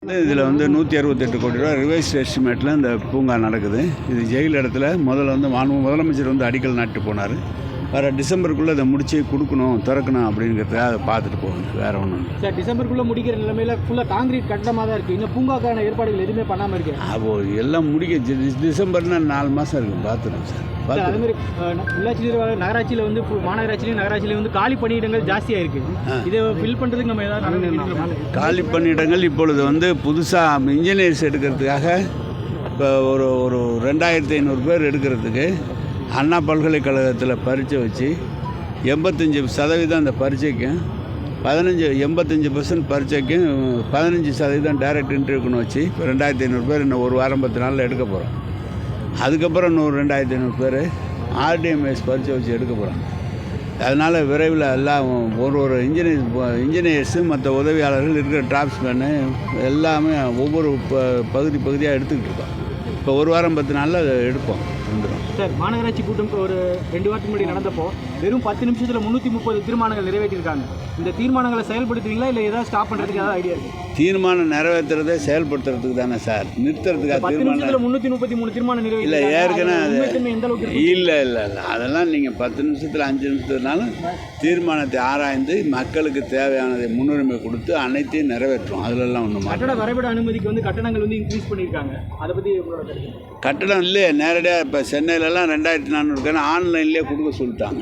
இதில் வந்து 168 கோடி ரூபா ரிவைஸ் எஸ்டிமேட்டில் இந்த பூங்கா நடக்குது. இது ஜெயில் இடத்துல முதல்ல வந்து முதலமைச்சர் வந்து அடிக்கல் நாட்டு போனார். வர டிசம்பருக்குள்ளே அதை முடிச்சு கொடுக்கணும், திறக்கணும் அப்படிங்கிறதுக்காக அதை பார்த்துட்டு போகணும், வேறு ஒன்றும் இல்லை. சார், டிசம்பருக்குள்ளே முடிக்கிற நிலைமையில் ஃபுல்லாக காங்கிரீட் கட்டமாக தான் இருக்குது. இன்னும் பூங்காக்கான ஏற்பாடுகள் எதுவுமே பண்ணாமல் இருக்கு. அப்போ எல்லாம் முடிக்க டிசம்பர்னா 4 மாதம் இருக்குது. பார்த்துடும் சார். அதேமாதிரி உள்ளாட்சி நகராட்சியில் வந்து நகராட்சியிலையும் வந்து காலி பணியிடங்கள் ஜாஸ்தியாக இருக்குது. இதை ஃபில் பண்ணுறதுக்கு நம்ம ஏதாவது காலி பணியிடங்கள் இப்பொழுது வந்து புதுசாக இன்ஜினியர்ஸ் எடுக்கிறதுக்காக இப்போ ஒரு 2500 பேர் எடுக்கிறதுக்கு அண்ணா பல்கலைக்கழகத்தில் பரீட்சை வச்சு 85% அந்த பரீட்சைக்கும் 85% பரீட்சைக்கும் 15% டைரக்ட் இன்டர்வியூக்குன்னு வச்சு இப்போ 2500 பேர் இன்னும் ஒரு வாரம் 10 நாளில் எடுக்க போகிறோம். அதுக்கப்புறம் இன்னொரு 2500 பேர் ஆர்டிஎம்எஸ் பரீட்சை வச்சு எடுக்க போகிறாங்க. அதனால் விரைவில் எல்லாம் ஒரு இன்ஜினியர்ஸு மற்ற உதவியாளர்கள் இருக்கிற டிராப்ஸ்மேனு எல்லாமே ஒவ்வொரு பகுதியாக எடுத்துக்கிட்டு இருக்கோம். இப்போ ஒரு வாரம் 10 நாளில் அதை எடுப்போம், வந்துடும். சார், மாநகராட்சி கூட்டம் இப்போ ஒரு 2 வாரத்துக்கு முன்னாடி நடந்தப்போ வெறும் 10 நிமிஷத்தில் 330 தீர்மானங்கள் நிறைவேற்றியிருக்காங்க. இந்த தீர்மானங்களை செயல்படுத்துவீங்களா இல்லை ஏதாவது ஸ்டாப் பண்ணுறதுக்கு ஏதாவது ஐடியா இருக்குது? தீர்மானம் நிறைவேற்றுறதே செயல்படுத்துறதுக்கு தானே சார், நிறுத்துறதுக்காக. 10 நிமிஷத்தில் 333 தீர்மானம் நிறைவேற்றி இல்லை, ஏற்கனவே எந்த அளவுக்கு இல்லை அதெல்லாம் நீங்கள் 10 நிமிஷத்தில் 5 நிமிஷத்துனாலும் தீர்மானத்தை ஆராய்ந்து மக்களுக்கு தேவையானதை முன்னுரிமை கொடுத்து அனைத்தையும் நிறைவேற்றும். அதிலெல்லாம் ஒன்றும் கட்டட வரைபட அனுமதிக்கு வந்து கட்டணங்கள் வந்து இன்க்ரீஸ் பண்ணியிருக்காங்க. அதை பற்றி கட்டணம் இல்லையே, நேரடியாக இப்போ சென்னையிலலாம் 2400 ஆன்லைன்லேயே கொடுக்க சொல்லிட்டாங்க.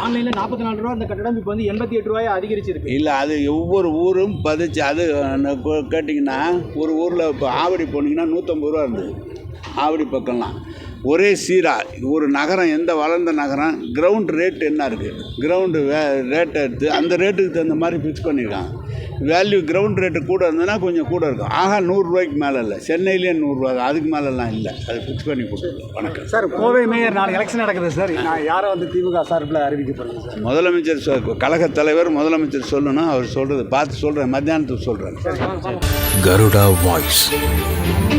ஆன்லைனில் 44 ரூபா அந்த கட்டணம் இப்போ வந்து 88 ரூபாய் அதிகரிச்சிருக்கு. இல்லை, அது ஒவ்வொரு ஊரும் பதிச்சு. அது கேட்டிங்கன்னா ஒரு ஊரில் இப்போ ஆவடி போனீங்கன்னா 150 ரூபா இருந்தது. ஆவடி பக்கம்லாம் ஒரே சீராக ஒரு நகரம், எந்த வளர்ந்த நகரம் கிரவுண்ட் ரேட் என்ன இருக்குது, கிரவுண்டு ரேட்டை எடுத்து அந்த ரேட்டுக்கு தகுந்த மாதிரி ஃபிக்ஸ் பண்ணியிருக்காங்க. வேல்யூ கிரவுண்ட் ரேட்டு கூட இருந்ததுன்னா கொஞ்சம் கூட இருக்கும். 100 ரூபாய்க்கு மேலே இல்லை, சென்னையிலேயே 100 ரூபா, அதுக்கு மேலெல்லாம் இல்லை. அது ஃபிக்ஸ் பண்ணி கொடுத்துருக்கோம். வணக்கம் சார். கோவை மேயர் நாளைக்கு எலெக்ஷன் நடக்குது சார். நான் யாரை வந்து திமுக சார்பில் அறிவிக்கப்படுங்க சார்? முதலமைச்சர் கழகத் தலைவர் முதலமைச்சர் சொல்லணும். அவர் சொல்கிறது பார்த்து சொல்கிறேன், மத்தியானத்துக்கு சொல்கிறேன். Garuda Voice.